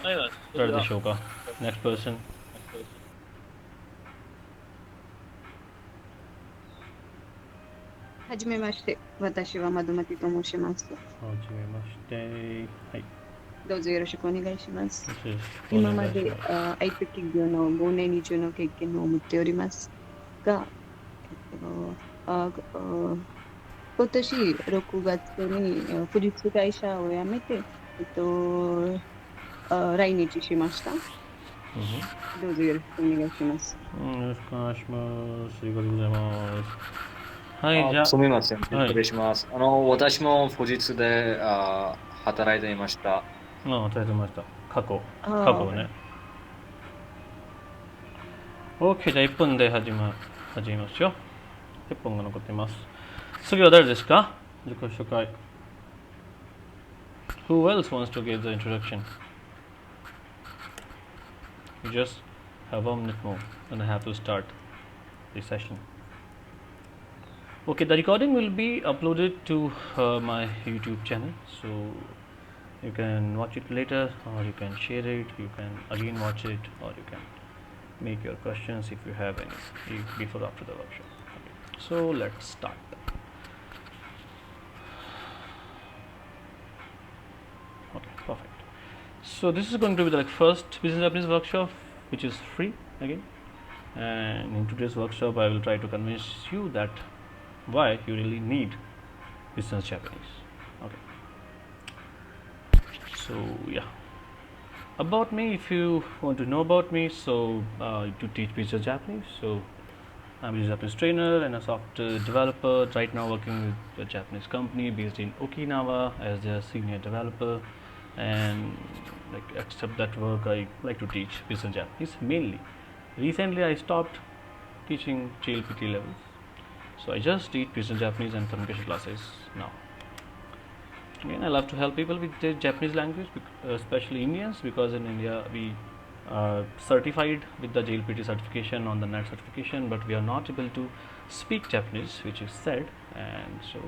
Start the show ka. Next person. はじめまして。私はまどまきと申します。はじめまして。はい。どうぞよろしくお願いします。よろしくお願今までいします。IT 企業の5年以上の経験を持っておりますが、ああ今年6月に富士通会社を辞めて、来日しました。どうぞよろしくお願いします。よろしくお願いします。ありがとうございます。はい、じゃすみません。あ、はい。失礼します。私も富士通で働いていました。伝えてました。過去。過あ去ね。OK、じゃあ1分で始めますよ。1分が残っています。次は誰ですか？自己紹介。Who else wants to give the introduction? We just have 1 minute more and I have to start the session. Okay, the recording will be uploaded to my YouTube channel, so you can watch it later, or you can share it, you can again watch it, or you can make your questions if you have any before or after the workshop. Okay. So let's start. Okay, perfect. So this is going to be the first business Japanese workshop, which is free again. And in today's workshop, I will try to convince you that why you really need business Japanese. Okay. So yeah, about me, if you want to know about me, so to teach business Japanese. So I'm a Japanese trainer and a software developer. Right now, working with a Japanese company based in Okinawa as their senior developer. And like except that work, I like to teach business Japanese mainly. Recently, I stopped teaching JLPT levels, so I just teach business Japanese and communication classes now. Again, I love to help people with the Japanese language, especially Indians, because in India we are certified with the JLPT certification on the NET certification, but we are not able to speak Japanese, which is said. And so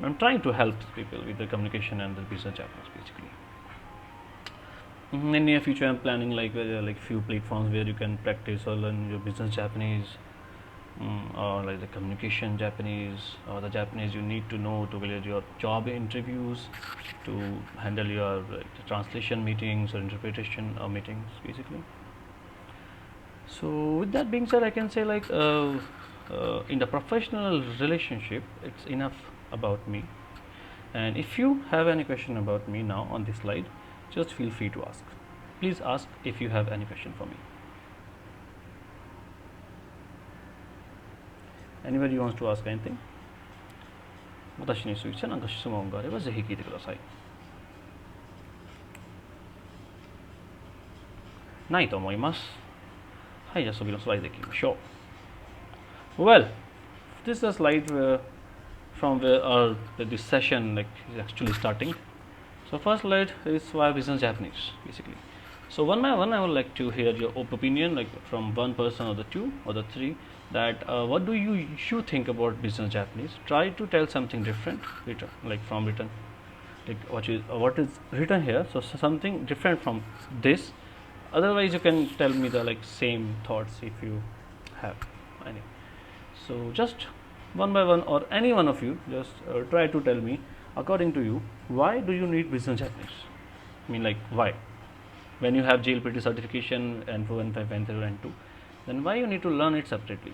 I'm trying to help people with the communication and the business Japanese basically. In near future, I'm planning like few platforms where you can practice or learn your business Japanese, or like the communication Japanese, or the Japanese you need to know to clear your job interviews, to handle your translation meetings or interpretation meetings, basically. So with that being said, I can say in the professional relationship, it's enough about me. And if you have any question about me now on this slide, just feel free to ask. Please ask if you have any question for me. Anybody wants to ask anything? 私について何か質問があればぜひ聞いてください。ないと思います。はい、じゃあ次のスライドいきましょう。Well, this is a slide from where this session is actually starting. So first slide is why business Japanese, basically. So one by one, I would like to hear your opinion, like from one person or the two or the three, that what do you think about business Japanese? Try to tell something different, written, like from written, like what is written here. So something different from this. Otherwise, you can tell me the like same thoughts if you have any. So just one by one, or any one of you, just try to tell me, according to you, why do you need business Japanese? I mean, like why? When you have JLPT certification and 415 and 2, then why you need to learn it separately?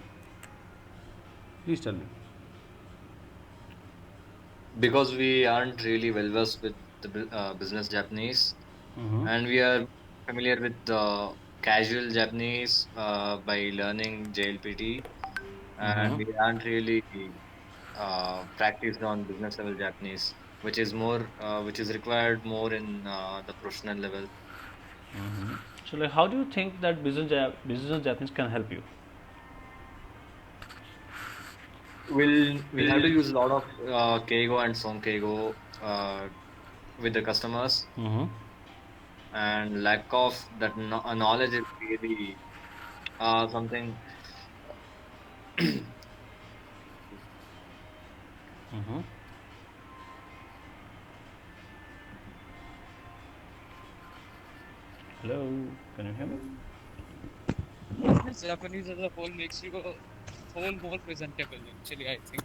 Please tell me. Because we aren't really well versed with the business Japanese, Mm-hmm. and we are familiar with the casual Japanese by learning JLPT, and Mm-hmm. we aren't really practiced on business level Japanese, which is required more in the professional level. Mm-hmm. So, like, how do you think that business Japanese can help you? We'll have to use a lot of Keigo and Sonkeigo with the customers, Mm-hmm. and lack of that knowledge is really something. Mm-hmm. Hello, can you hear me? Business Japanese as a whole makes you a whole more presentable. Actually, I think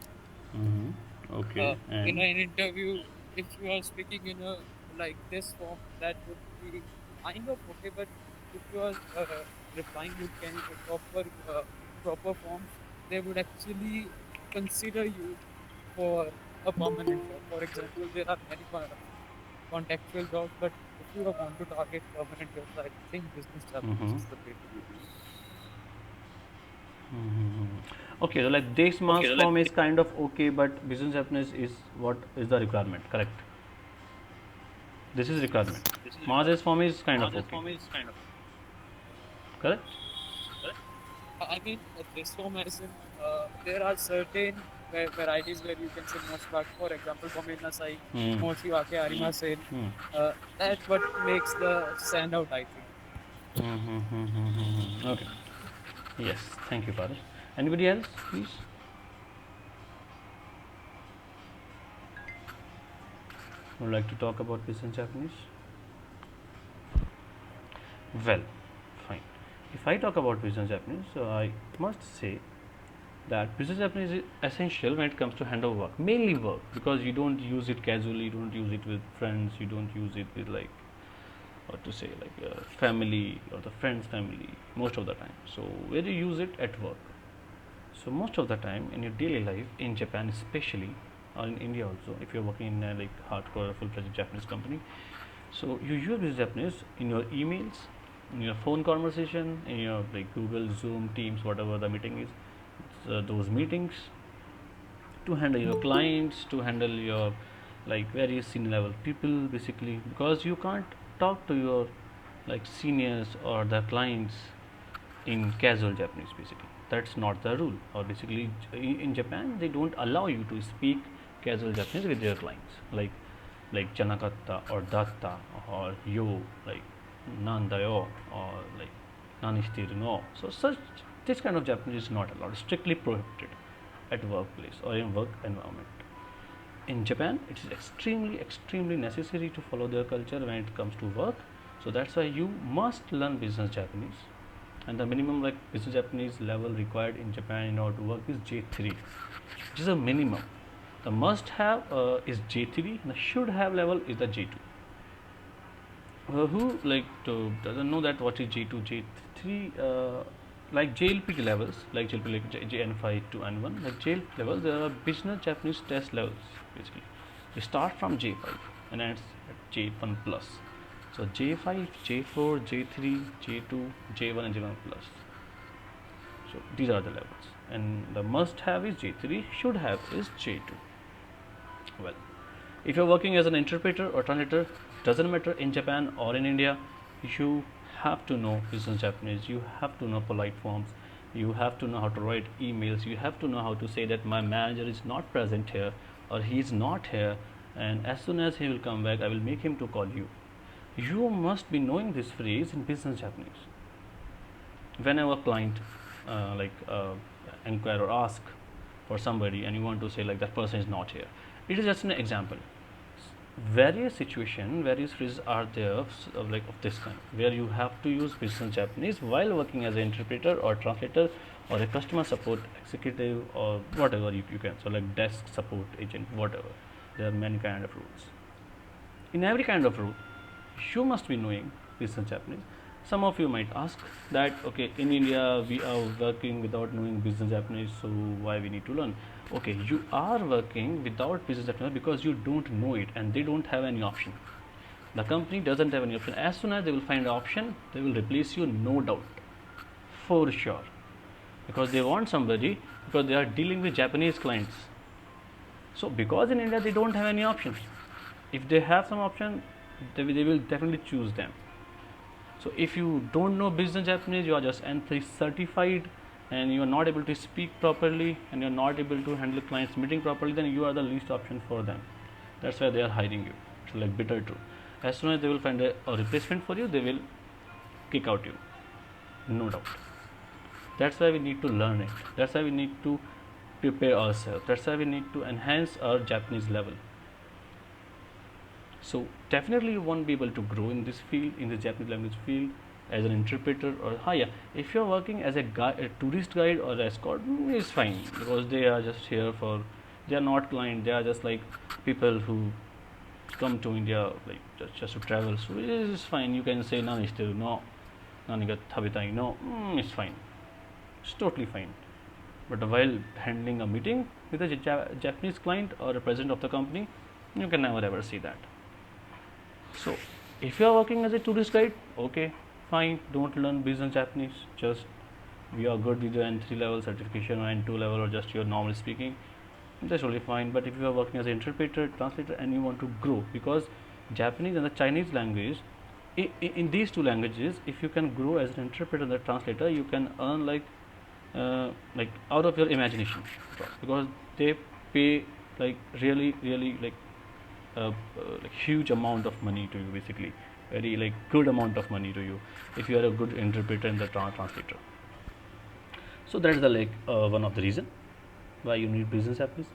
Okay, in and an interview, if you are speaking in a like this form, that would be kind of okay. But if you are replying with kind of proper form, they would actually consider you for a permanent job. For example, there are many contextual jobs, but if you want to target permanent jobs, I think business Japanese mm-hmm. is the way to go. Okay, so like this mass form is kind of okay, but business happiness is what is the requirement, correct? This is requirement. Mass form is kind of okay, correct? I mean, this form as in there are certain varieties where you can say most, but for example, Gomen Nasai, Hmm. Moshi Wake Arimasen, Hmm. that's what makes the standout, I think. Okay. Yes. Thank you, Paras. Anybody else, please? Would like to talk about business Japanese? Well, fine. If I talk about business Japanese, so I must say that business Japanese is essential when it comes to handle work, mainly work, because you don't use it casually, you don't use it with friends, you don't use it with like, or to say like family or the friend's family most of the time. So where do you use it? At work. So most of the time in your daily life in Japan, especially, or in India also, if you're working in a like hardcore full-fledged Japanese company, so you use this Japanese in your emails, in your phone conversation, in your like Google, Zoom, Teams, whatever the meeting is. So those meetings to handle your clients, to handle your like various senior level people, basically, because you can't talk to your like seniors or the clients in casual Japanese. Basically, that's not the rule. Or basically, in Japan, they don't allow you to speak casual Japanese with their clients, like Janakatta or Datta or Yo, like Nandayo or like Nanishitiru no. So such this kind of Japanese is not allowed, strictly prohibited at workplace or in work environment. In Japan, it is extremely necessary to follow their culture when it comes to work. So that's why you must learn business Japanese. And the minimum like business Japanese level required in Japan in order to work is J3, which is a minimum. The must have is J3, and the should have level is the J2. Who like doesn't know that what is J2, J3, like JLPT levels, like JLP like JN5 to N1, like JLP levels, there are business Japanese test levels basically. You start from J5 and ends at J1 plus. So J5, J4, J3, J2, J1 and J1 plus. So these are the levels, and the must have is J3, should have is J2. Well, if you're working as an interpreter or translator, doesn't matter in Japan or in India, you have to know business Japanese, you have to know polite forms, you have to know how to write emails, you have to know how to say that my manager is not present here or he is not here, and as soon as he will come back, I will make him to call you. You must be knowing this phrase in business Japanese. Whenever client inquire or ask for somebody and you want to say like that person is not here, it is just an example. Various situation, various phrases are there of this kind where you have to use business Japanese while working as an interpreter or translator or a customer support executive or whatever you can, so like desk support agent, whatever. There are many kind of rules. In every kind of rule, you must be knowing business Japanese. Some of you might ask that okay, in India we are working without knowing business Japanese, so why we need to learn? Okay, you are working without business Japanese because you don't know it and they don't have any option. The company doesn't have any option. As soon as they will find an option, they will replace you, no doubt, for sure, because they want somebody, because they are dealing with Japanese clients. So because in India they don't have any options, if they have some option, they will definitely choose them. So if you don't know business Japanese, you are just N3 certified and you are not able to speak properly and you are not able to handle clients meeting properly, then you are the least option for them. That's why they are hiring you. It's like bitter truth. As soon as they will find a replacement for you, they will kick out you, no doubt. That's why we need to learn it. That's why we need to prepare ourselves. That's why we need to enhance our Japanese level. So definitely you won't be able to grow in this field, in the Japanese language field, as an interpreter. Or yeah, if you're working as a tourist guide or escort, it's fine, because they are just here for, they are not client, they are just like people who come to India like just to travel. So it's fine. You can say nani still no, nani ga tabitai no, it's fine. It's totally fine. But while handling a meeting with a Japanese client or a president of the company, you can never ever see that. So, if you are working as a tourist guide, okay, fine, don't learn business Japanese, just you are good with your N3 level certification or N2 level or just your normal speaking, that's really fine. But if you are working as an interpreter, translator, and you want to grow, because Japanese and the Chinese language, in these two languages, if you can grow as an interpreter and a translator, you can earn like out of your imagination, because they pay like really like huge amount of money to you, basically very like good amount of money to you if you are a good interpreter and the translator. So that is the like one of the reason why you need business Japanese.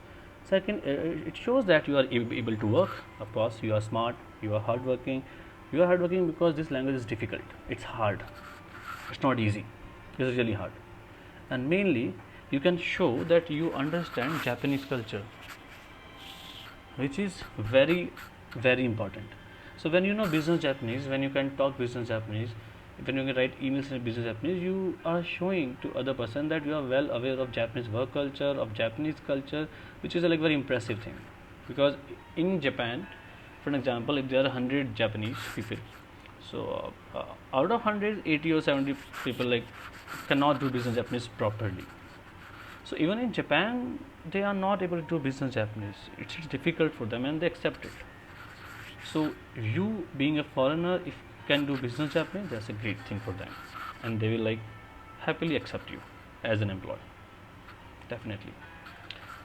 Second, it shows that you are able to work. Of course, you are smart, you are hardworking. You are hardworking because this language is difficult. It's hard. It's not easy. It's really hard. And mainly, you can show that you understand Japanese culture, which is very important. So when you know business Japanese, when you can talk business Japanese, when you can write emails in business Japanese, you are showing to other person that you are well aware of Japanese work culture, of Japanese culture, which is a like very impressive thing. Because in Japan, for an example, if there are 100 Japanese people, so out of 100, 80 or 70 people like cannot do business Japanese properly. So even in Japan, they are not able to do business Japanese. It's difficult for them, and they accept it. So you being a foreigner, if you can do business Japanese, that's a great thing for them, and they will like happily accept you as an employee. Definitely.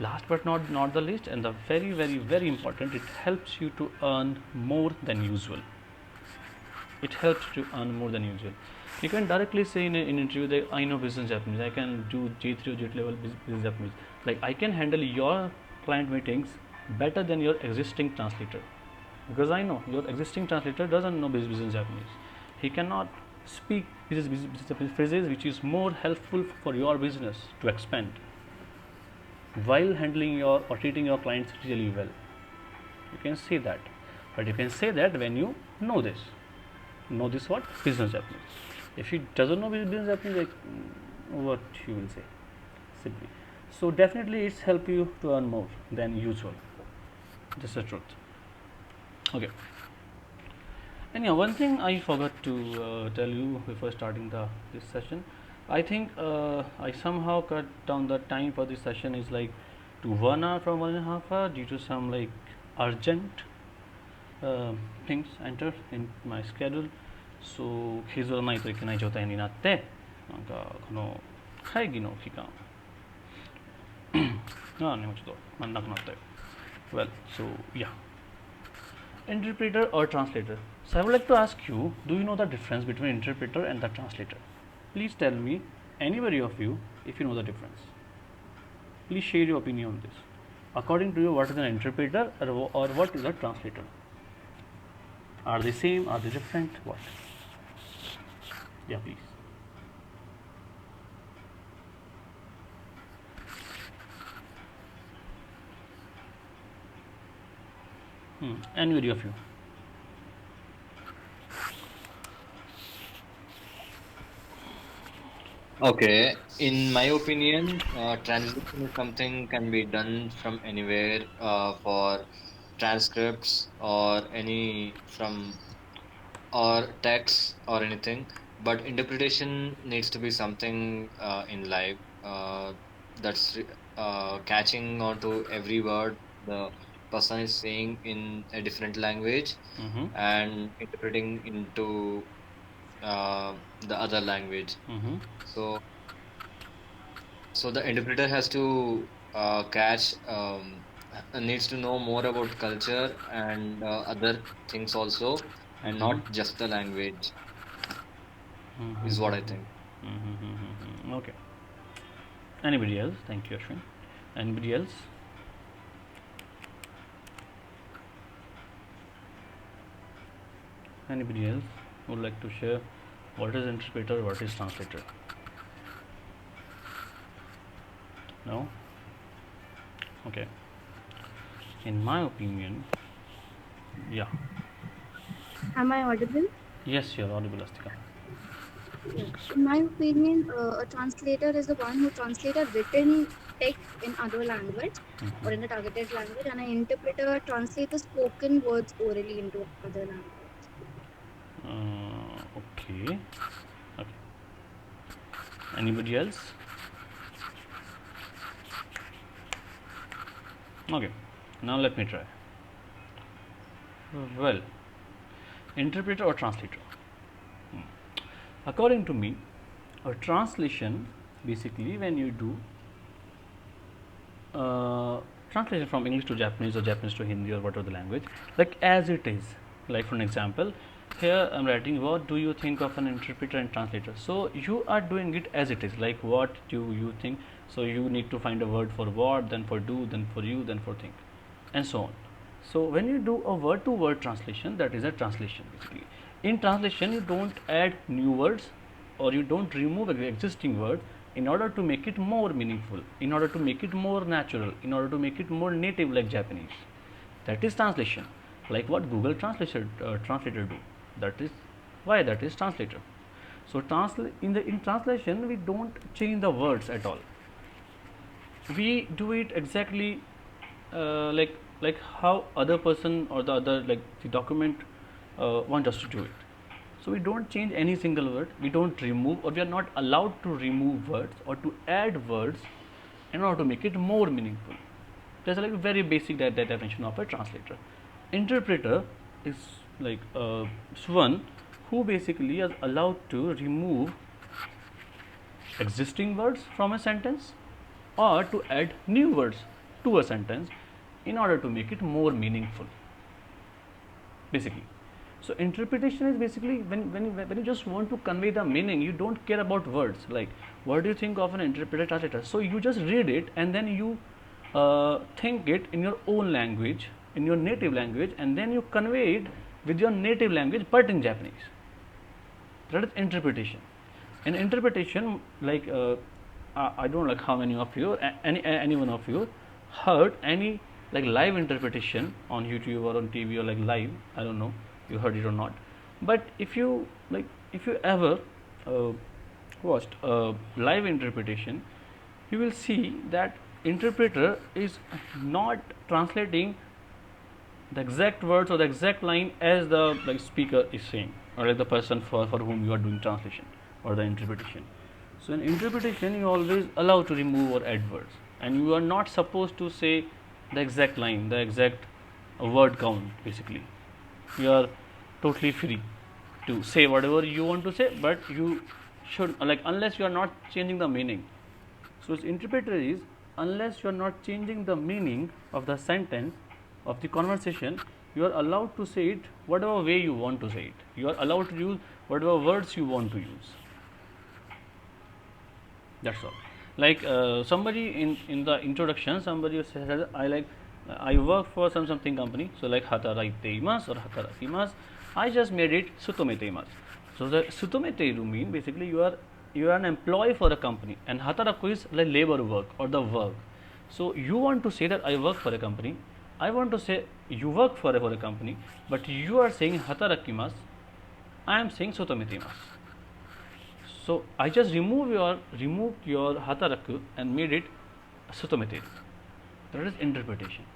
Last but not the least, and the very important, it helps you to earn more than usual. It helps to earn more than usual. You can directly say in an interview that I know business Japanese, I can do J3 or J level business Japanese. Like I can handle your client meetings better than your existing translator, because I know your existing translator doesn't know business Japanese. He cannot speak business Japanese phrases which is more helpful for your business to expand while handling your or treating your clients really well. You can say that, but you can say that when you know this. Know this what? Business Japanese. If he doesn't know business Japanese, like what you will say simply. So definitely it's help you to earn more than usual. That's the truth. Okay. Anyhow, one thing I forgot to tell you before starting this session. I think I somehow cut down the time for this session is like to 1 hour from 1.5 hours due to some like urgent things enter in my schedule. So 削らないといけない状態になって、なんかこの会議の期間がね、ちょっとまあなくなったよ。Well, so yeah. Interpreter or translator. So I would like to ask you, do you know the difference between interpreter and the translator? Please tell me, anybody of you, if you know the difference. Please share your opinion on this. According to you, what is an interpreter or what is a translator? Are they same? Are they different? What? Yeah, please. Anybody of you? Okay, in my opinion, translation is something can be done from anywhere for transcripts or any from or text or anything. But interpretation needs to be something in live that's catching onto every word the person is saying in a different language Mm-hmm. and interpreting into the other language. Mm-hmm. So, so the interpreter has to catch, needs to know more about culture and other things also, and Mm-hmm. not just the language, is what I Mm-hmm. think. Mm-hmm. Okay. Anybody else? Thank you, Ashwin. Anybody else? Anybody else would like to share what is interpreter, what is translator? No? Okay. In my opinion, yeah. Am I audible? Yes, you're audible, Astika. Yeah. In my opinion, a translator is the one who translates a written text in other language or in the targeted language, and an interpreter translates the spoken words orally into other language. Okay. Okay. Anybody else? Okay. Now let me try. Well, interpreter or translator? According to me, a translation basically when you do translation from English to Japanese or Japanese to Hindi or whatever the language, like as it is. Like for an example, here I'm writing, what do you think of an interpreter and translator? So you are doing it as it is, like what do you think? So you need to find a word for what, then for do, then for you, then for think, and so on. So when you do a word to word translation, that is a translation basically. In translation, you don't add new words or you don't remove the existing word in order to make it more meaningful, in order to make it more natural, in order to make it more native like Japanese. That is translation, like what Google translator do. That is why that is translator. So in translation we don't change the words at all. We do it exactly like how other person or the other like the document want us to do it. So we don't change any single word, we don't remove, or we are not allowed to remove words or to add words in order to make it more meaningful. That's like a very basic definition of a translator. Interpreter is like one who basically is allowed to remove existing words from a sentence or to add new words to a sentence in order to make it more meaningful basically. So interpretation is basically when you just want to convey the meaning, you don't care about words, like what do you think of an interpreter translator. So you just read it and then you think it in your own language, in your native language, and then you convey it with your native language but in Japanese. That is interpretation. In interpretation, like I don't know like how many of you, any one of you heard any like live interpretation on YouTube or on TV or like live, I don't know you heard it or not, but if you ever watched live interpretation, you will see that interpreter is not translating the exact words or the exact line as the like speaker is saying, or like the person for whom you are doing translation or the interpretation. So in interpretation you always allow to remove or add words, and you are not supposed to say the exact line, the exact word count basically. You are totally free to say whatever you want to say, but you should like unless you are not changing the meaning. So its interpreter is unless you are not changing the meaning of the sentence of the conversation, you are allowed to say it whatever way you want to say it. You are allowed to use whatever words you want to use. That's all. Like somebody in the introduction, somebody says I work for something company, so like hataraiteimasu or hatarakimasu. I just made it sutometeimasu. So the sutometeiru mean basically you are an employee for a company, and hataraku is like labor work or the work. So you want to say that I work for a company, I want to say you work for a company, but you are saying hatarakimasu, I am saying sutometeimasu. So I just removed your hataraku and made it sutometeiru. That is interpretation.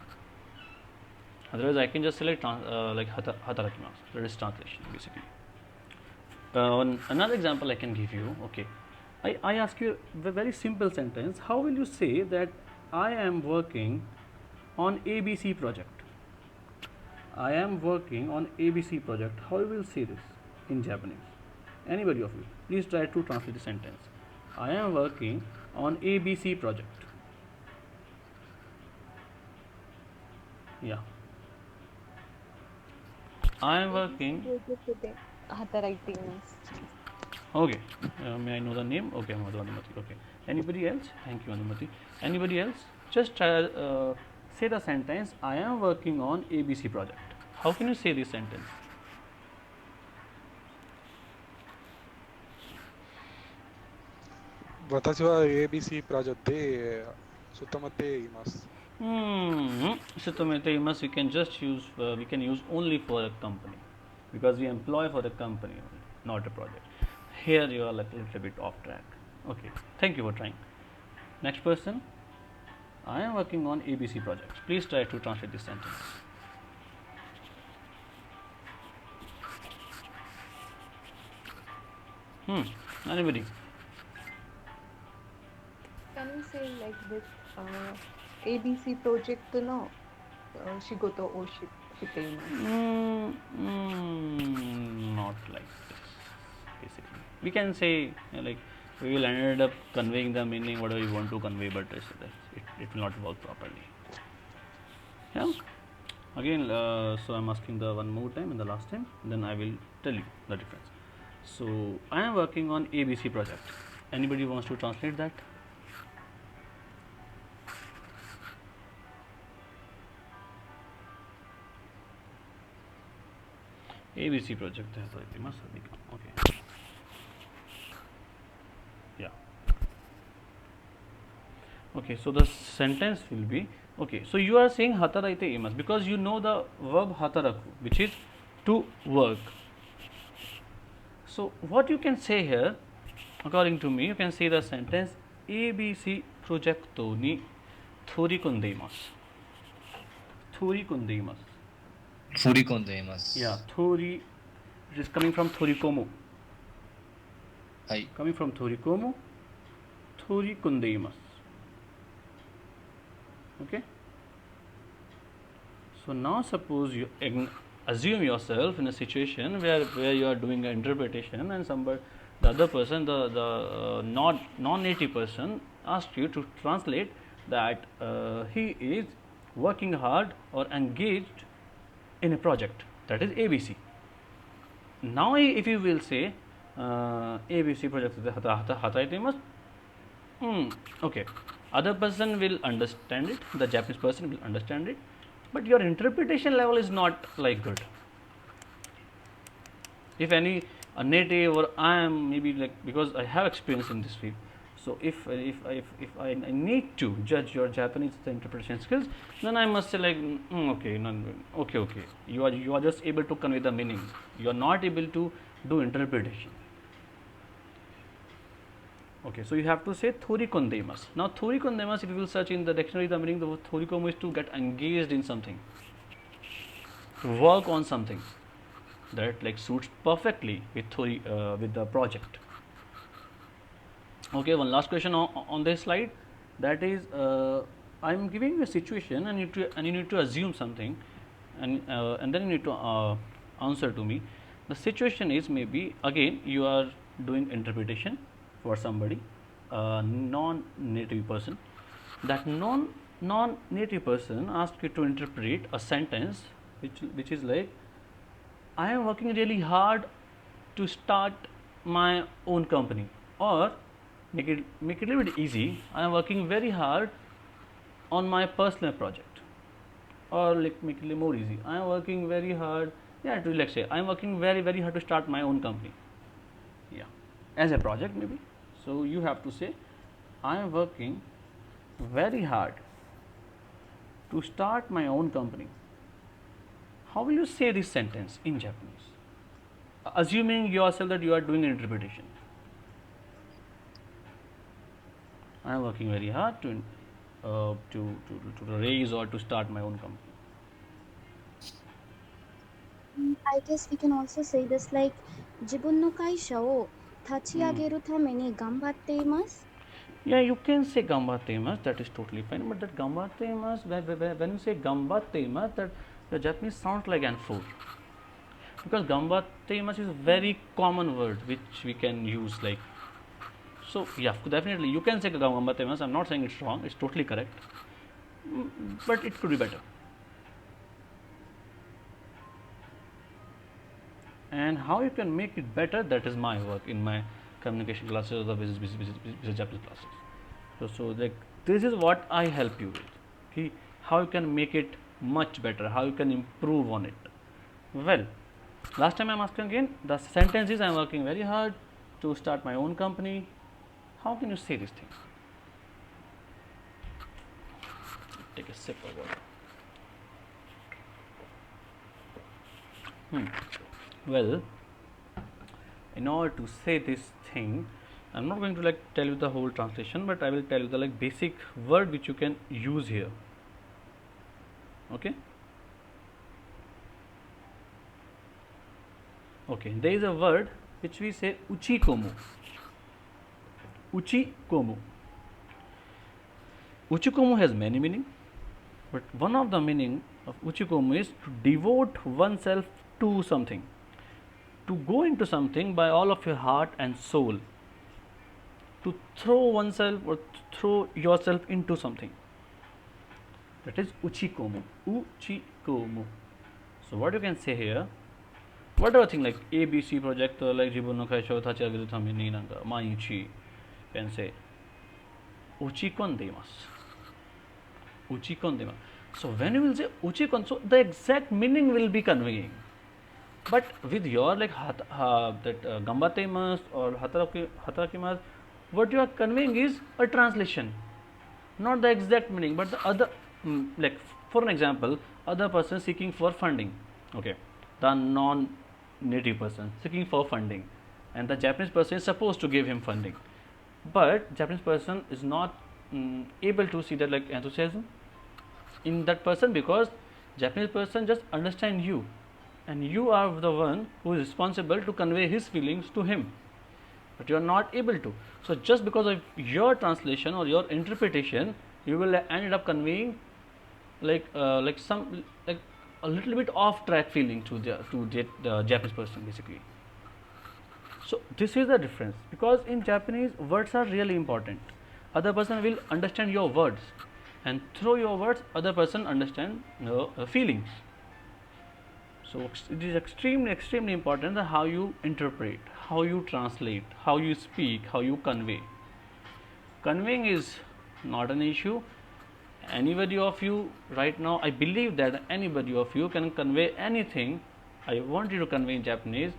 Otherwise, I can just select like hatarakimasu. That is translation basically. Another example I can give you. Okay, I ask you a very simple sentence. How will you say that I am working on ABC project? I am working on ABC project. How you will say this in Japanese? Anybody of you, please try to translate the sentence. I am working on ABC project. Yeah. I am working. Okay. May I know the name? Okay, Madhumati. Okay. Anybody else? Thank you, Madhumati. Anybody else? Just try, say the sentence. I am working on ABC project. How can you say this sentence? Watashi wa ABC project de sutamate imasu. Sutamete imasu we can just use we can use only for a company because we employ for a company only, not a project. Here you are like a little bit off track. Okay, thank you for trying. Next person. I am working on ABC projects. Please try to translate this sentence. Anybody? Can we say like with ABC project no shigoto o shiteimasu? Not like this. Basically, we can say like we will end up conveying the meaning whatever we want to convey, but it will not work properly. Yeah. Again, so I'm asking the one more time and the last time, then I will tell you the difference. So I am working on ABC project. Anybody wants to translate that? ABC project है तो it must have become okay. Yeah. Okay, so the sentence will be okay. So you are saying hataraite imasu because you know the verb hataraku, which is to work. So what you can say here, according to me, you can say the sentence ABC project ni thorikondeimasu. Thorikondeimasu. Furikondeimasu. Yeah, thori. It is coming from thorikomo. Hai. Coming from thorikomo, thorikondeimasu. Okay. So now suppose you assume yourself in a situation where you are doing an interpretation and somebody, the other person, the non-native person asked you to translate that he is working hard or engaged in a project, that is ABC. Now if you will say ABC project hataraitemasu, okay, other person will understand it, the Japanese person will understand it, but your interpretation level is not like good. If any a native or I am maybe like, because I have experience in this field, so if I need to judge your Japanese interpretation skills, then I must say like okay, okay, you are just able to convey the meaning, you are not able to do interpretation. Okay, so you have to say thorikondeimasu. Now thorikondeimasu, if you will search in the dictionary, the meaning of thorikomo is to get engaged in something, to work on something that like suits perfectly with with the project. Okay, one last question on this slide, that is I am giving you a situation and you need to assume something, and then you need to answer to me. The situation is maybe again you are doing interpretation for somebody, non-native person. That non-native person asks you to interpret a sentence which is like, I am working really hard to start my own company, or make it a little bit easy, I am working very hard on my personal project, or like make it a little more easy, I am working very hard, yeah, to let's say I am working very hard to start my own company, yeah, as a project maybe. So you have to say I am working very hard to start my own company. How will you say this sentence in Japanese, assuming yourself that you are doing an interpretation? I am working very hard to raise or to start my own company. I guess we can also say this like 自分の会社を立ち上げるために頑張っています。Yeah, you can say gambatteimasu, that is totally fine. But that gambatteimasu, when you say gambatteimasu, that the Japanese sounds like an fool. Because gambatteimasu is a very common word which we can use like. So yeah, definitely you can say gambatteimasu. I'm not saying it's wrong. It's totally correct. But it could be better. And how you can make it better, that is my work in my communication classes or the business Japanese classes. So like this is what I help you with. Okay, how you can make it much better, how you can improve on it. Well, last time I'm asking again, the sentence is I am working very hard to start my own company. How can you say this thing? Take a sip of water. Well, in order to say this thing, I'm not going to like tell you the whole translation, but I will tell you the like basic word which you can use here. Okay. Okay, there is a word which we say uchikomu. Uchikomu. Uchikomu has many meaning, but one of the meaning of uchikomu is to devote oneself to something, to go into something by all of your heart and soul, to throw oneself or throw yourself into something. That is uchikomu. Uchikomu. So what you can say here, whatever thing like ABC project like Jibun Kaisho Tachagu Tamini Nanga Maichi can say uchikon demasu. Uchikon demasu. So when you will say uchikon, so the exact meaning will be conveying. But with your like gambatemas or hatarakimas, what you are conveying is a translation, not the exact meaning, but the other like for an example, other person seeking for funding. Okay, the non-native person seeking for funding, and the Japanese person is supposed to give him funding, but Japanese person is not able to see that like enthusiasm in that person, because Japanese person just understand you, and you are the one who is responsible to convey his feelings to him, but you are not able to. So just because of your translation or your interpretation, you will end up conveying like some like a little bit off track feeling to the Japanese person basically. So this is the difference, because in Japanese words are really important. Other person will understand your words, and through your words other person understand your feelings. So it is extremely important that how you interpret, how you translate, how you speak, how you convey. Conveying is not an issue. Anybody of you right now, I believe that anybody of you can convey anything I want you to convey in Japanese,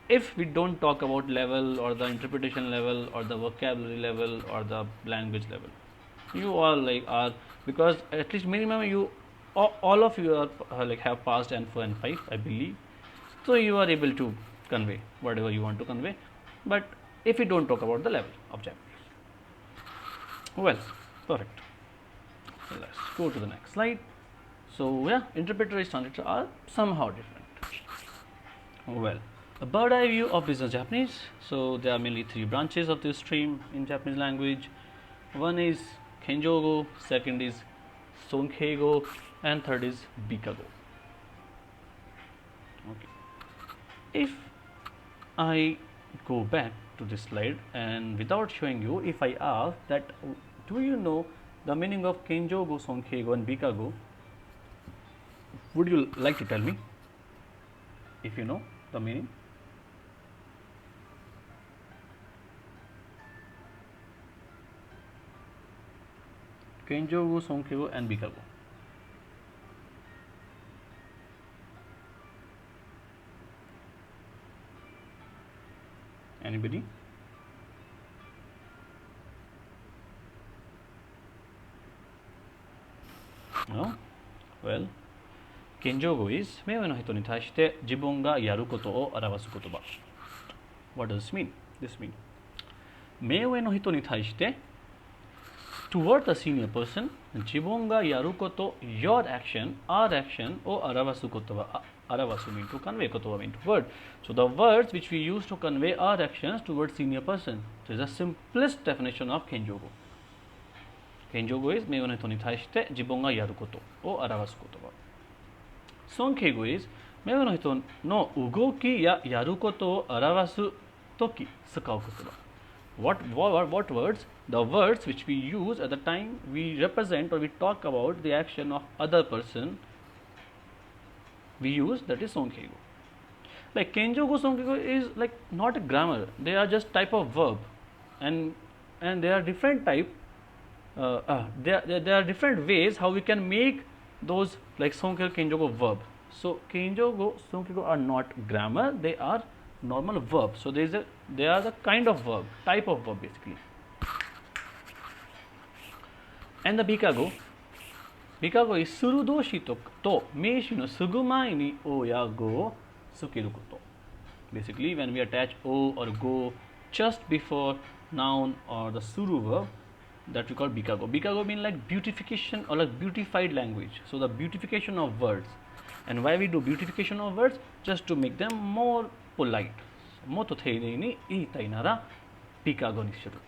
if we don't talk about level or the interpretation level or the vocabulary level or the language level. You all like are, because at least minimum you all of you are like have passed N4 and 5, I believe, so you are able to convey whatever you want to convey. But if we don't talk about the level of Japanese, well, perfect. Let's go to the next slide. So yeah, interpreter and translator are somehow different. Well, a bird eye view of business Japanese. So there are mainly three branches of this stream in Japanese language. One is Kenjogo, second is Sonkeigo, and third is Bikago. Okay. If I go back to this slide and without showing you, if I ask that do you know the meaning of Kenjogo, Sonkeigo, and Bikago, would you like to tell me if you know the meaning? Kenjogo, Sonkeigo, and Bikago. Anybody? No? Well, Kenjogo is 目上の人に対して自分がやることを表す言葉。What does this mean? This mean 目上の人に対して toward a senior person 自分がやること your action, our action を表す言葉。表す mean to convey 言葉 mean to word. So the words which we use to convey our actions towards senior person. So is the simplest definition of Kenjogo. Kenjogo is 目上の人に対して自分がやることを表す言葉。Sonkeigo is 目上の人の動きややることを表すとき使う言葉。What words? The words which we use at the time we represent or we talk about the action of other person, we use, that is Sonkeigo. Like Kenjogo, Sonkeigo is like not a grammar. They are just type of verb, and there are different type. There are different ways how we can make those like Sonkeigo, Kenjogo verb. So Kenjogo, Sonkeigo are not grammar. They are normal verb. So there is a They are the kind of verb, type of verb basically. And the bikago is surudoshi to meishi no sugumai ni o ya go sukeru koto. Basically, when we attach o or go just before noun or the suru verb, that we call bikago. Bikago means like beautification or like beautified language. So the beautification of words. And why we do beautification of words? Just to make them more polite. Moto theirei ni iitai nara bikago ni shiru.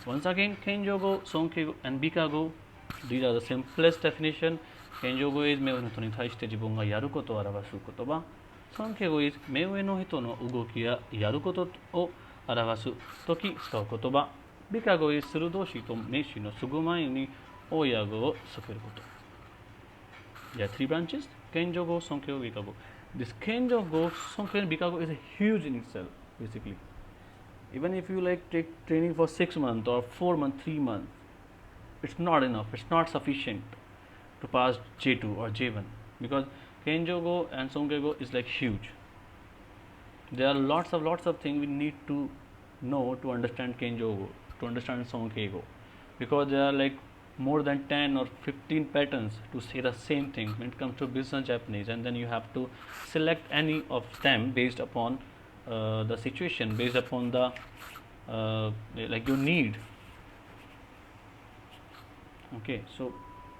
Once again, kenjogo, sonkeigo, and bikago. These are the simplest definition. Kenjogo is mei no hito ni taishite jibun ga yaru koto o arawasu kotoba. Sonkeigo is mei no hito no ugoki ya yaru koto o arawasu toki tsukau kotoba. Bikago is surudoshi to meishi no sugumai ni o ya go o sukeru koto. There are three branches: kenjogo, sonkeigo, bikago. This kenjogo, sonkeigo, and bikago is a huge in itself, basically. Even if you like take training for 6 months or 4 months, 3 months, it's not enough. It's not sufficient to pass J2 or J1 because kenjogo and sonkeigo is like huge. There are lots of things we need to know to understand kenjogo, to understand sonkeigo, because there are like more than 10 or 15 patterns to say the same thing when it comes to business Japanese, and then you have to select any of them based upon the situation, based upon the like your need. Okay, so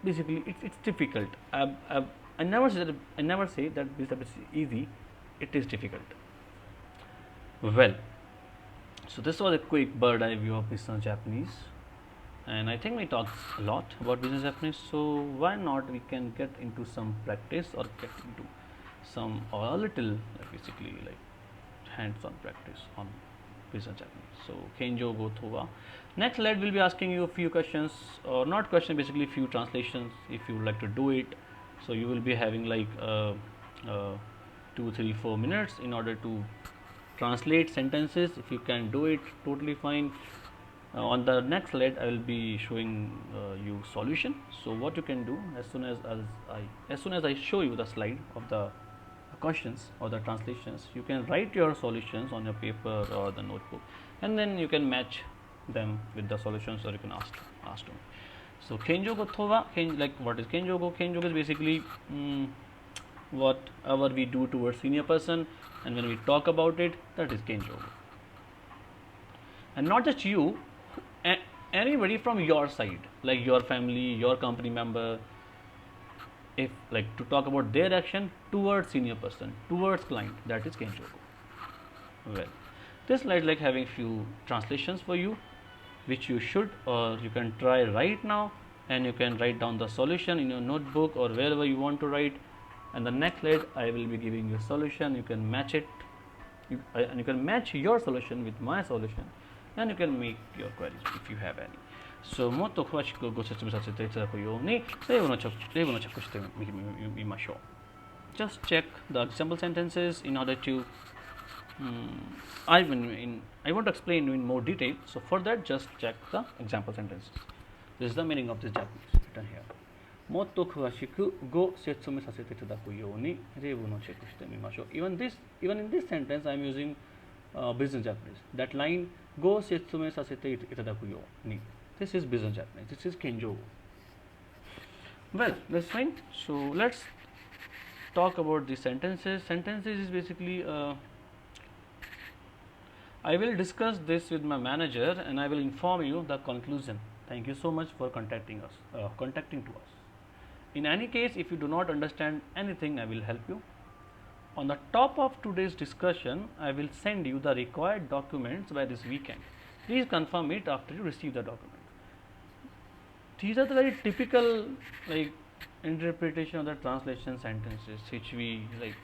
basically it's difficult. I never say that this is easy. It is difficult. Well, so this was a quick bird eye view of business Japanese, and I think we talked a lot about business Japanese. So why not we can get into some practice or get into some or a little basically like hands-on practice on business Japanese. So kenjogo towa. Next slide will be asking you a few questions, or not questions, basically few translations if you would like to do it. So you will be having like 2, 3, 4 minutes in order to translate sentences. If you can do it, totally fine. On the next slide, I will be showing you solution. So what you can do as soon as I show you the slide of the questions or the translations, you can write your solutions on your paper or the notebook, and then you can match them with the solutions, or you can ask them. So kenjogo towa, like what is kenjogo? Kenjogo is basically whatever we do towards senior person, and when we talk about it, that is kenjogo. And not just you, anybody from your side, like your family, your company member, if like to talk about their action towards senior person, towards client, that is kenjogo. Well, this slide like having few translations for you, which you should or you can try right now, and you can write down the solution in your notebook or wherever you want to write. And the next slide I will be giving you a solution. You can match it, and you can match your solution with my solution, and you can make your queries if you have any. So もっと詳しくご説明させていただくように例文のチェックしてみましょう。Just check the example sentences in order to I want to explain in more detail. So for that, just check the example sentences. This is the meaning of this Japanese written here. もっと詳しくご説明させていただくように例文のチェックしてみましょう。Even in this sentence, I am using business Japanese. That line ご説明させていただくように. This is business Japanese. This is kenjogo. Well, that's fine. So let's talk about the sentences. Sentences is basically I will discuss this with my manager, and I will inform you the conclusion. Thank you so much for contacting to us. In any case, if you do not understand anything, I will help you. On the top of today's discussion, I will send you the required documents by this weekend. Please confirm it after you receive the document. These are the very typical like interpretation of the translation sentences which we like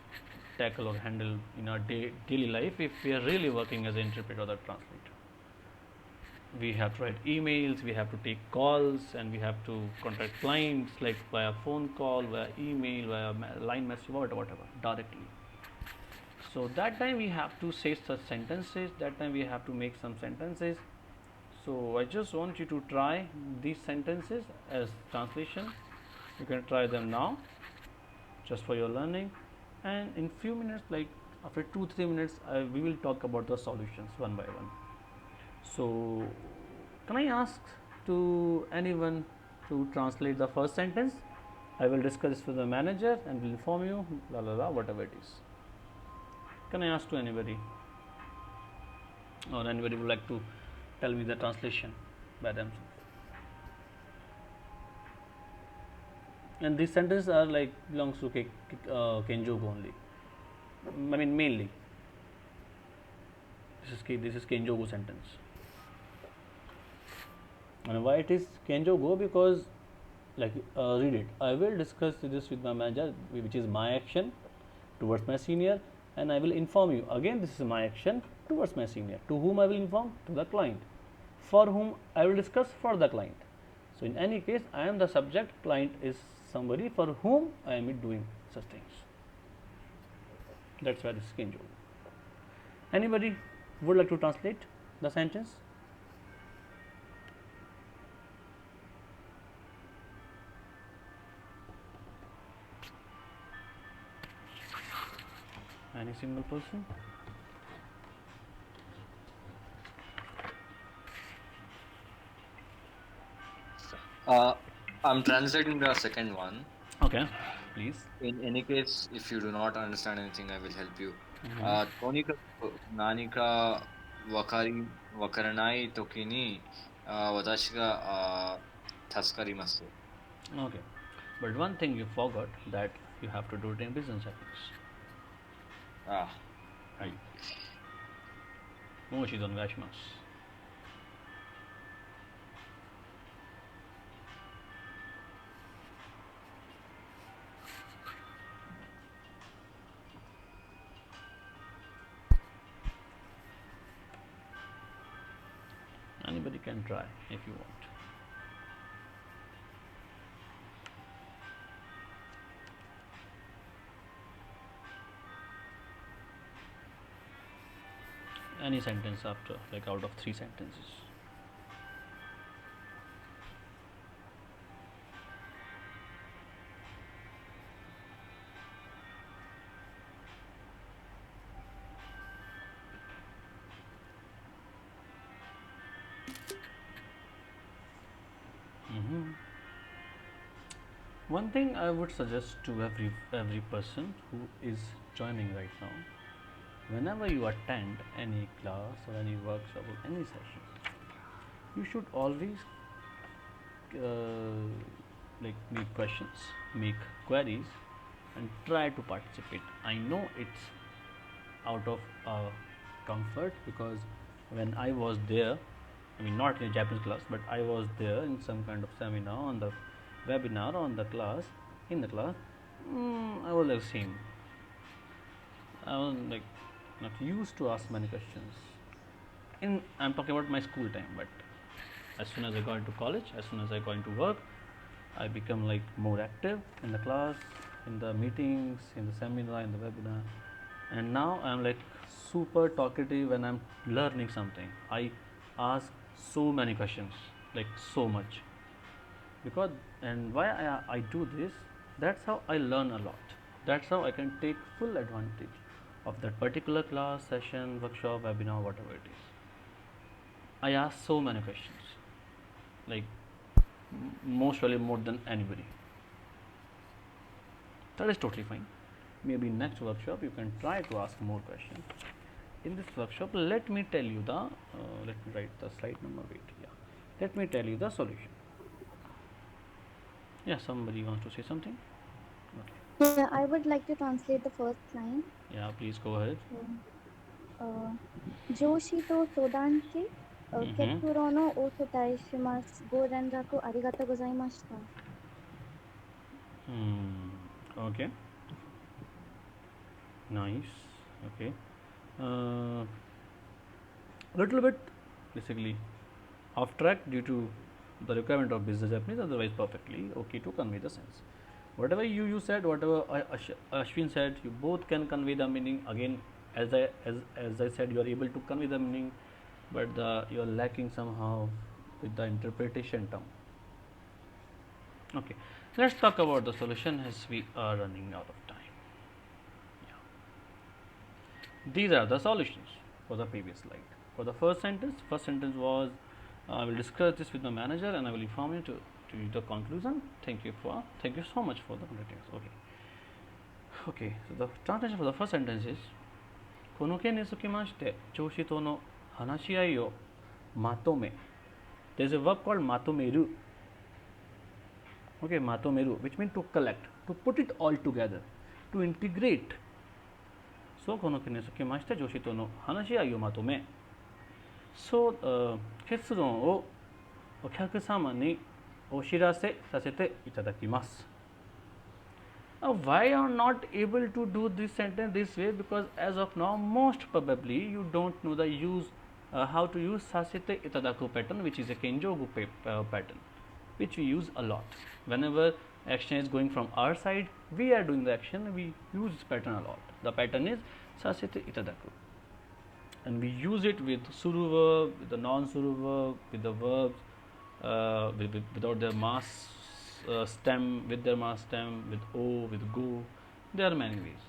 tackle or handle in our daily life if we are really working as an interpreter or the translator. We have to write emails, we have to take calls, and we have to contact clients like via phone call, via email, via line message, whatever, directly. So that time we have to say such sentences, that time we have to make some sentences. So I just want you to try these sentences as translation. You can try them now just for your learning, and in few minutes, like After 2-3 minutes, we will talk about the solutions one by one. So, can I ask to anyone to translate the first sentence? I will discuss this with the manager and will inform you, la la la, whatever it is. Can I ask to anybody? Or anybody would like to tell me the translation by themselves? And these sentences are like belongs to Kenjoku only. I mean mainly. This is Kenjoku sentence. And why it is Kenjoku? Because read it. I will discuss this with my manager, which is my action towards my senior, and I will inform you. Again, this is my action towards my senior. To whom I will inform? To the client. For whom I will discuss? For the client. So in any case, I am the subject. Client is somebody for whom I am doing such things. That's why this is Kenjoku. Anybody would like to translate the sentence? Any single person? I'm translating the second one. Okay, please. In any case, if you do not understand anything, I will help you. Tonika nanika wakaranai toki ni watashi ga tasukarimasu. Okay, but one thing you forgot, that you have to do it in business ethics. Ah, Right. Moshi onegaishimasu. Anybody can try if you want. Any sentence after, like out of 3 sentences. One thing I would suggest to every person who is joining right now, whenever you attend any class or any workshop or any session, you should always make questions, make queries, and try to participate. I know it's out of comfort, because when I was there, I mean not in a Japanese class, but I was there in some kind of seminar, on the webinar, on the class, in the class, I was like same. I was like not used to ask many questions. I'm talking about my school time, but as soon as I got into college, as soon as I got into work, I become like more active in the class, in the meetings, in the seminar, in the webinar, and now I'm like super talkative when I'm learning something. I ask so many questions, like so much, because and why I do this, that's how I learn a lot. That's how I can take full advantage of that particular class, session, workshop, webinar, whatever it is. I ask so many questions, like most probably more than anybody. That is totally fine. Maybe next workshop you can try to ask more questions. In this workshop, let me tell you the let me write the slide number. Wait, yeah. Let me tell you the solution. Yeah, somebody wants to say something. Okay. Yeah, I would like to translate the first line. Yeah, please go ahead. Joshi to Sodanshi, Keturo no o sotai shimasu. Go renraku arigatou gozaimashita. Okay. Nice. Okay. Little bit basically off track due to the requirement of business Japanese, otherwise perfectly okay to convey the sense. Whatever you said, whatever Ashwin said, you both can convey the meaning. Again, as I said, you are able to convey the meaning, but you are lacking somehow with the interpretation term. Okay, let's talk about the solution as we are running out of time. Yeah. These are the solutions for the previous slide. For the first sentence was I will discuss this with my manager and I will inform you to the conclusion. Thank you so much for the details. Okay, so the translation for the first sentence is この件につきまして上司との話し合いをまとめ There's a verb called まとめる Okay, まとめる which means to collect, to put it all together, to integrate. So この件につきまして上司との話し合いをまとめ So、結論をお客様にお知らせさせていただきます Now, why are not able to do this sentence this way? Because as of now, most probably you don't know the how to use sasete itadaku pattern, which is a kenjogu pattern, which we use a lot. Whenever action is going from our side, we are doing the action, we use this pattern a lot. The pattern is sasete itadaku. And we use it with suru verb, with the non-suru verb, with the verbs, without their mass stem, with their mass stem, with o, with go. There are many ways.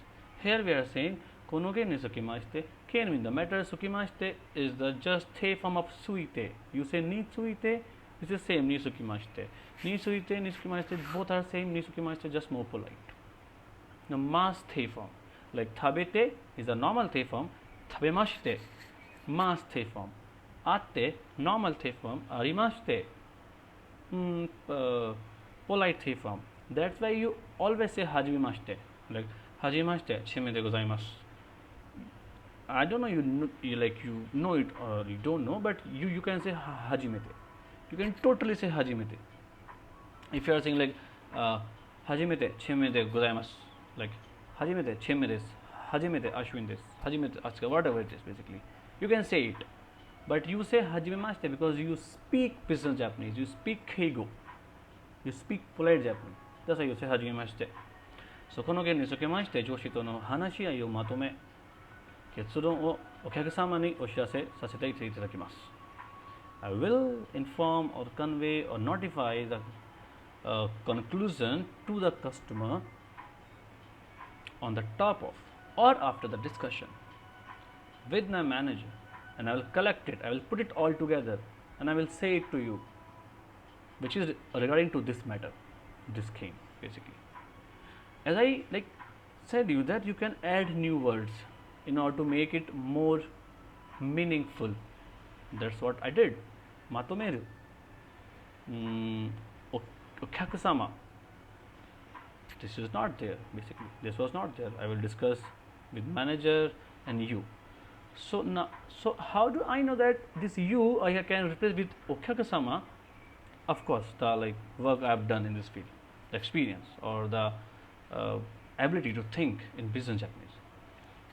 Here we are saying konoge ni sukimashite. Ken means the matter. Sukimashite is the just the form of suite. You say ni suite, it's the same ni sukimashite. Ni suite, ni sukimashite, both are same. Ni sukimashite just more polite. The mass the form, like thabete is the normal the form. Thabemashite, mass the form. Atte, normal the form. Arimashite, polite the form. That's why you always say hajimashite. Like hajimashite, shimede gozaimasu. I don't know you know it or you don't know, but you can say hajimete. You can totally say hajimete. If you are saying like hajimete shimede gozaimasu, like hajimete shime desu, hajimete ashwin desu, hajimete asuka, whatever it is basically, you can say it. But you say hajimemashite because you speak business Japanese, you speak keigo, you speak polite Japanese. That's why you say hajimemashite. So この件につきまして上司との話し合いをまとめ結論をお客様にお知らせさせていただきます I will inform or convey or notify the conclusion to the customer on the top of or after the discussion with my manager, and I will collect it, I will put it all together and I will say it to you, which is regarding to this matter, this game basically. As I said you that you can add new words in order to make it more meaningful. That's what I did. Matomeru, okyakusama. This is not there basically. This was not there. I will discuss with manager and you. So now, so how do I know that this you I can replace with okyakusama? Of course, the work I have done in this field, the experience or the ability to think in business Japanese.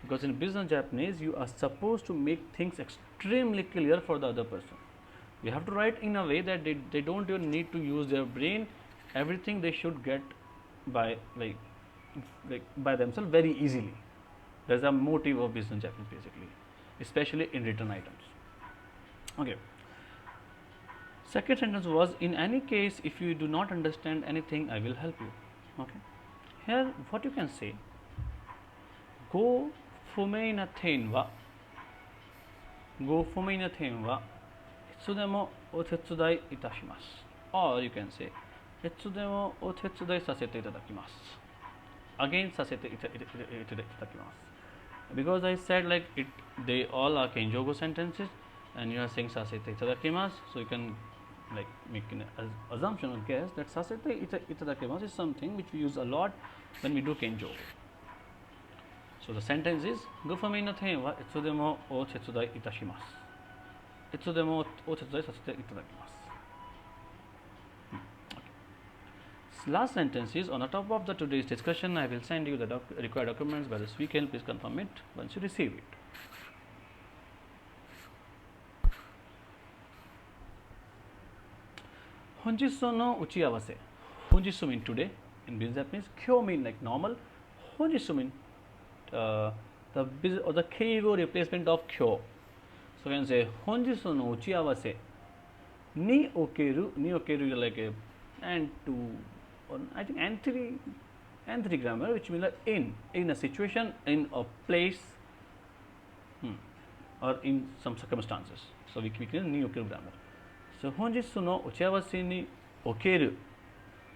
Because in business Japanese, you are supposed to make things extremely clear for the other person. You have to write in a way that they don't even need to use their brain. Everything they should get by by themselves very easily. There's a motive of business Japanese basically, especially in written items. Okay. Second sentence was, in any case, if you do not understand anything, I will help you. Okay. Here, what you can say, go fumeinaten wa, go fumeinaten wa, itsudemo otetsudai itashimasu. Or you can say, itsudemo otetsudai sasete itadakimasu. Again, sasete itadakimasu. Because I said they all are kenjogo sentences, and you are saying sasete itadakimasu, so you can make an assumption or guess that sasete itadakimasu is something which we use a lot when we do kenjo. So the sentence is, go fumeinaten wa itsudemo o tetsudai itashimasu. Itsudemo o tetsudai sasete itadakimasu. Last sentence is, on the top of today's discussion, I will send you the required documents by this weekend. Please confirm it once you receive it. Honjitsu no uchiawase. Honjitsu means today in business Japanese. Kyo means like normal. Honjitsu means the keigo replacement of kyo. So you can say honjitsu no uchiawase ni okeru. Ni okeru is like a and to, or I think and three grammar, which means like in a situation, in a place, or in some circumstances. So we can new grammar. So 本日の打ち合わせにおける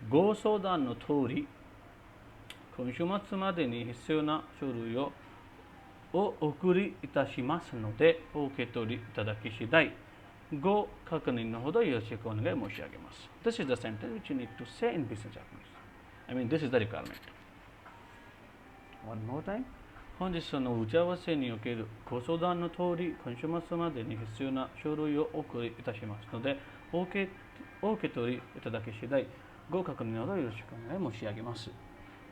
ご相談の通り、今週末までに必要な書類をお送りいたしますので、お受け取りいただき次第、ご確認のほどよろしくお願い申し上げます。This is the sentence which you need to say in business Japanese. I mean, this is the requirement. One more time. 本日の打ち合わせにおけるご相談の通り、今週末までに必要な書類をお送りいたしますので、お受け取りいただき次第、ご確認のほどよろしくお願い申し上げます。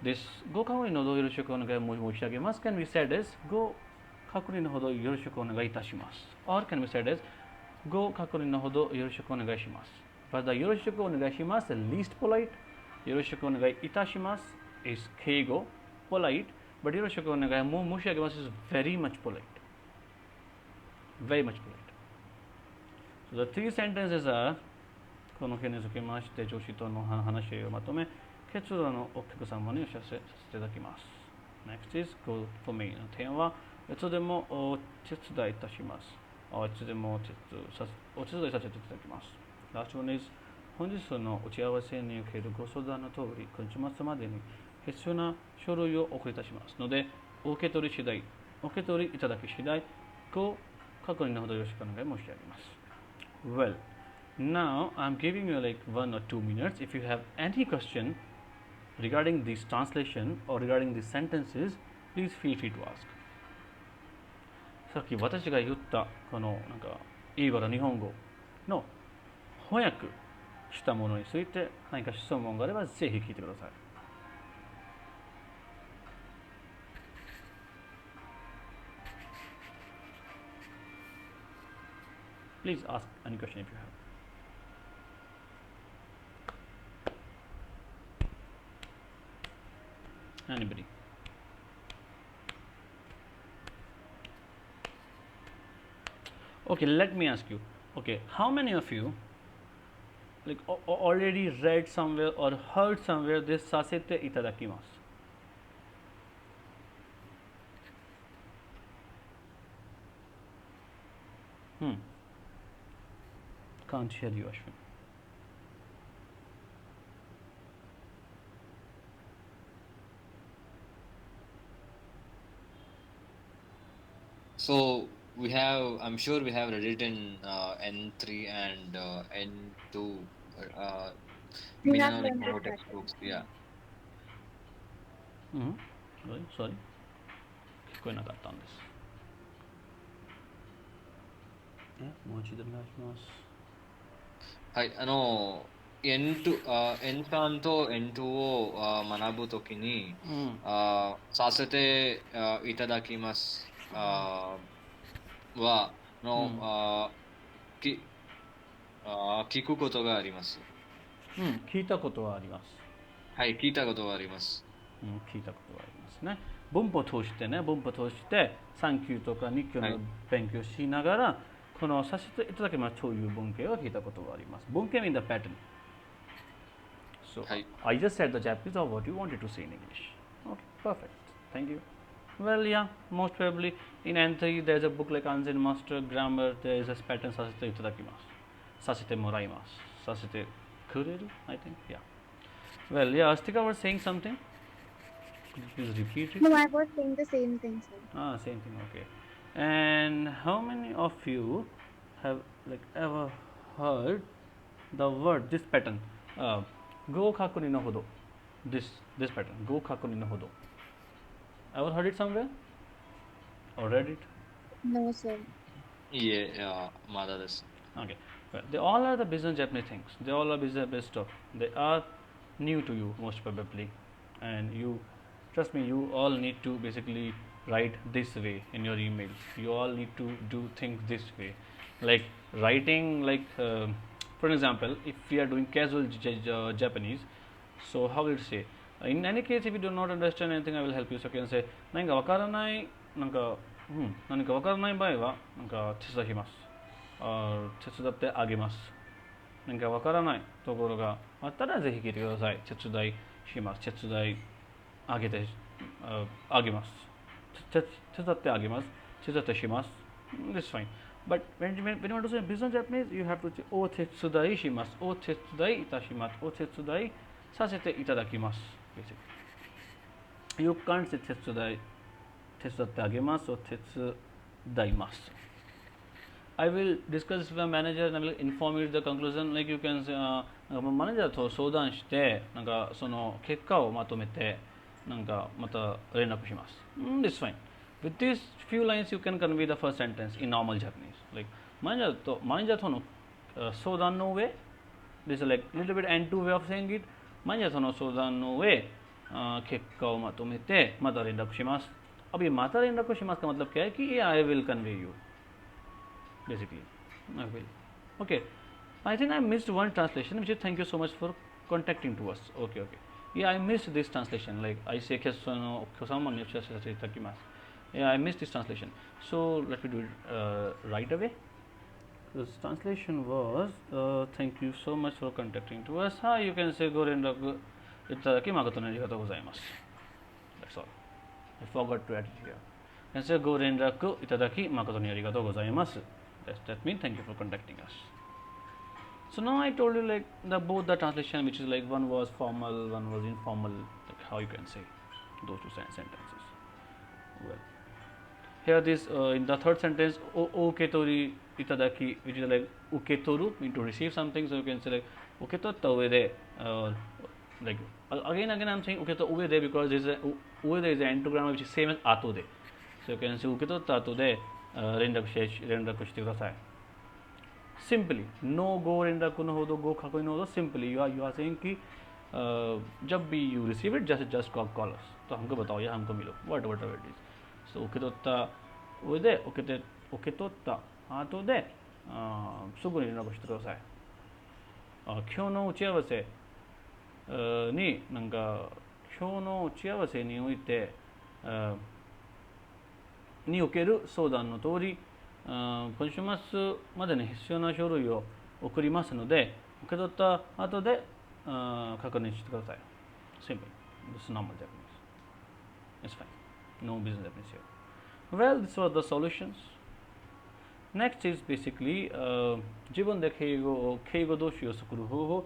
This ご確認のほどよろしくお願い申し上げます can be said as ご確認のほどよろしくお願いいたします。or can be said as ご確認のほどよろしくお願いします。But the よろしくお願いします the least polite よろしくお願いいたします is 敬語 polite but よろしくお願い申し上げます is very much polite. Very much polite. So the three sentences are この件につきまして上司との話し合いをまとめ結論をお客様にお知らせさせていただきます。Next is go for me の点はいつでもお手伝いいたします。いつでもお手伝いさせていただきます。Last one is 本日の打ち合わせにおけるご相談の通り、今週末までに必要な書類をお送りいたしますので、お受け取りいただき次第、ご確認のほどよろしくお願い申し上げます。Well, now I'm giving you like 1 or 2 minutes. If you have any question regarding this translation or regarding these sentences, please feel free to ask. さっき私が言ったこのなんか英語と日本語の翻訳したものについて何か質問があればぜひ聞いてください。Please ask any question if you have. Anybody? Okay, let me ask you. Okay, how many of you like already read somewhere or heard somewhere this sasete itadakimasu? Can't hear you, Ashwin. So I'm sure we have read it in N3 and N2 We have Minano learned Nihongo it textbooks. Yeah. Sorry. 聞こえなかったんです。もう一度お願いします。はい、N3 と N2 を学ぶときに、させていただきます聞くことがあります。聞いたことはあります。はい、聞いたことはあります。聞いたことはありますね。文法通して3級とか2級の勉強しながら、このさせていただきますという文系を聞いたことがあります。文系 means the pattern. So, I just said the Japanese of what you wanted to say in English. Okay, perfect. Thank you. Well, yeah, most probably in N3 there's a book like Anzen Master Grammar. There is a pattern させていただきます。させてもらいます。させてくれる I think. Yeah. Well, yeah, Astika was saying something. Could you please repeat it? No, I was saying the same thing, sir. Same thing. Okay. And how many of you have like ever heard the word this pattern? Go kakuni no hodo. This pattern. Go kakuni no hodo. Ever heard it somewhere? Or read it? No, sir. Yeah, Mada desu. Okay. Well, they all are the business Japanese things. They all are business stuff. They are new to you most probably, and you trust me. You all need to basically write this way in your emails. You all need to do things this way, like writing. Like for example, if we are doing casual Japanese, so how will it say? In any case, if you do not understand anything, I will help you. So you can say 何かわからない何かわからない場合はなんか手伝います。手伝ってあげます。何かわからないところがあったらぜひ聞いてください。手伝いします。手伝いあげます。手伝ってあげます。手伝ってします。That's fine. But when you want to say business Japanese, you have to say o tetsudai shimasu, o tetsudai itashimasu, o tetsudai sasete itadakimasu. Basically, you can't say tetsudatte agemasu or tetsudaimasu. I will discuss with my manager and I will inform you the conclusion. Like you can say, マネージャーと相談して、なんかその結果をまとめて、なんかまた連絡します。That's fine. With these few lines, you can convey the first sentence in normal Japanese. Like マネージャーとの相談の上、this is like little bit N2 way of saying it. マネージャーとの相談の上、結果をまとめてまた連絡します。अब ये माता連絡しますका मतलब क्या है कि ये I will convey you. Basically, I will. Okay, I think I missed one translation, which is thank you so much for contacting to us. Okay. Yeah, I missed this translation. Like I say, yeah, I missed this translation. So let me do it right away. This translation was thank you so much for contacting to us. You can say go rendaku itadaki magato ni arigatou gozaimasu. That's all. I forgot to add it here. You can say go rendaku itadaki magato ni arigatou gozaimasu. That means thank you for contacting us. So now I told you like both the translation, which is like one was formal, one was informal, like how you can say those two sentences. Well, here this in the third sentence, oketori itadaki, which is like uketoru, mean to receive something. So you can say like uketotta uede, like again I'm saying uketo uede because uede is an entogram which is same as atode. So you can say uketotta atode. 連絡してください Simply, no go 連絡のほど go 過去のほど Simply, you are saying कि जब भी you receive it, just call us तो हमको बताओ या हमको मिलो whatever it is. So 受け取った上で受け取った後ですぐに連絡してください。今日の打ち合わせになんか今日の打ち合わせにおいてにおける相談の通り、今週末までに必要な書類を送りますので、受け取った後で確認してください。Simple. This is normal Japanese. It's fine. No business Japanese here. Well, these were the solutions. Next is basically 自分で敬語動詞を作る方法。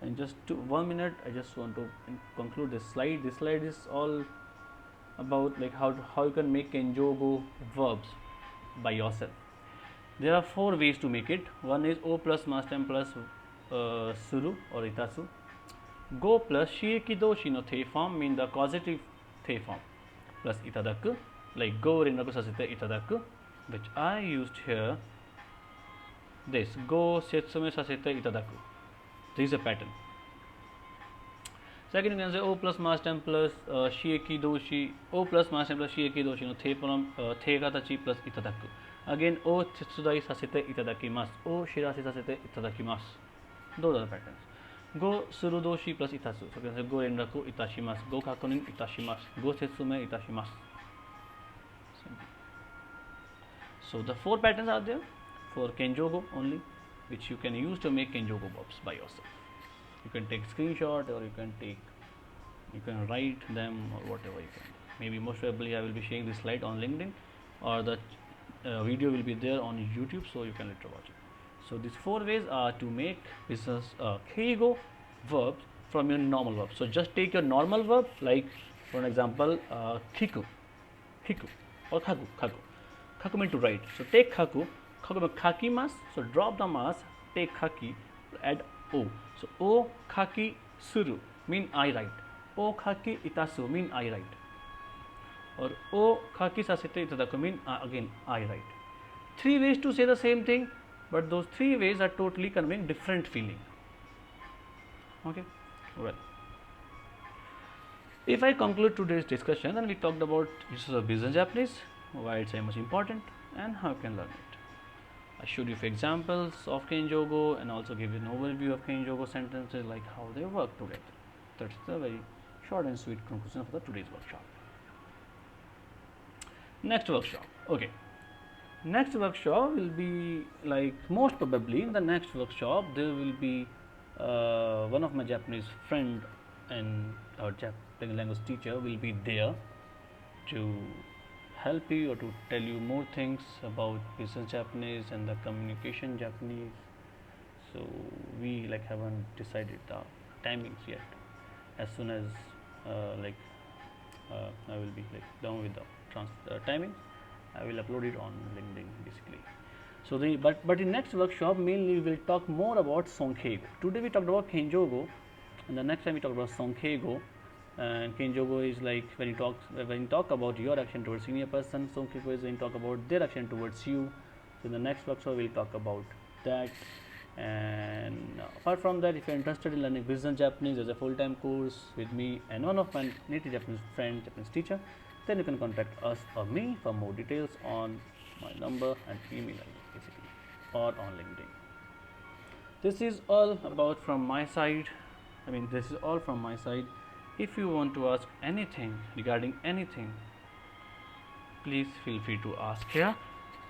And just 1 minute, I just want to conclude this slide. This slide is all about like how you can make Kenjogo verbs by yourself. There are 4 ways to make it. One is O plus past tense plus suru or itasu. Go plus shieki doshi no te form mean the causative te form plus itadaku, like go renraku sasete itadaku, which I used here. This go setsume sasete itadaku. This is a pattern. Second, you can say O plus past tense plus shieki doshi. O plus past tense plus shieki doshi no te form te katachi plus itadaku. Again, O tetsudai sasete itadakimasu. O shirase sasete itadakimasu. Those are the patterns. Go suru doshi plus itasu. So you can say go renraku itashimasu. Go kakunin itashimasu. Go setsume itashimasu. Simple. So the 4 patterns are there for Kenjogo only, which you can use to make Kenjogo verbs by yourself. You can take screenshot or you can write them or whatever you can. Maybe most probably I will be sharing this slide on LinkedIn, or the video will be there on YouTube, so you can later watch it. So these 4 ways are to make business keigo verbs from your normal verbs. So just take your normal verb, like for an example, kiku or kaku. Kaku means to write. So take kaku means kakimasu. So drop the mas, take kaki, add o. So o kaki suru mean I write. O kaki itasu mean I write. Or o kaki sasete itadaku mean again I write. 3 ways to say the same thing, but those 3 ways are totally conveying different feeling. Okay, well, if I conclude today's discussion, then we talked about uses of business Japanese, why it's very much important, and how you can learn it. I showed you a few examples of Kenjogo and also give you an overview of Kenjogo sentences, like how they work together. That's the very short and sweet conclusion for today's workshop. Next workshop. Okay. Next workshop will be like most probably in the next workshop there will be one of my Japanese friend and our Japanese language teacher will be there to help you or to tell you more things about business Japanese and the communication Japanese. So we like haven't decided the timings yet. As soon as I will be like done with the timings, I will upload it on LinkedIn basically. So but in next workshop mainly we will talk more about Sonkheigo. Today we talked about Kenjogo, and the next time we talk about Sonkheigo. And Kenjogo is like when you talk about your action towards senior person. Sonkheigo is when you talk about their action towards you. So in the next workshop we'll talk about that. And apart from that, if you're interested in learning business Japanese as a full-time course with me and one of my native Japanese friend, Japanese teacher, then you can contact us or me for more details on my number and email address basically, or on LinkedIn. This is all about from my side. This is all from my side. If you want to ask anything regarding anything, please feel free to ask here,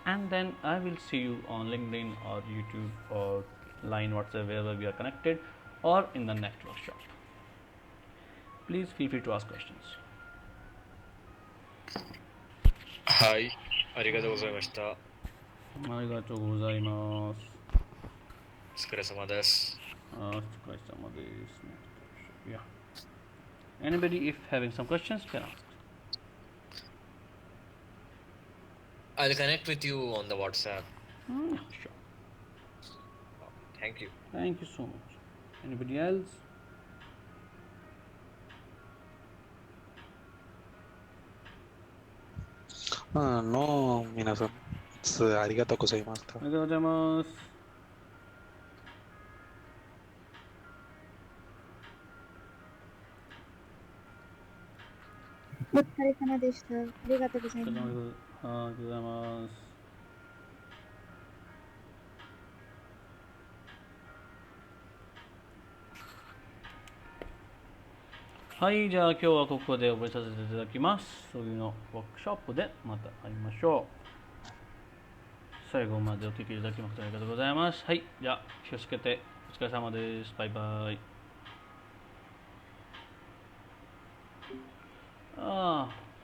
and then I will see you on LinkedIn or YouTube or Line, WhatsApp, wherever we are connected, or in the next workshop. Please feel free to ask questions. はい、ありがとうございました。ありがとうございます。お疲れ様です。お疲れ様です。Yeah. Anybody, if having some questions, can ask. I'll connect with you on the WhatsApp. Sure. Thank you. Thank you so much. Anybody else? No, 皆さん、ありがとうございました。ありがとうございます。お疲れ様でした。ありがとうございます。ありがとうございます。はい、じゃあ今日はここで終わりさせていただきます。次のワークショップでまた会いましょう。最後までお聞きいただきましてありがとうございます。はい、じゃあ気をつけてお疲れ様です。バイバイ。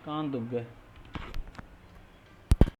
कान दुब गए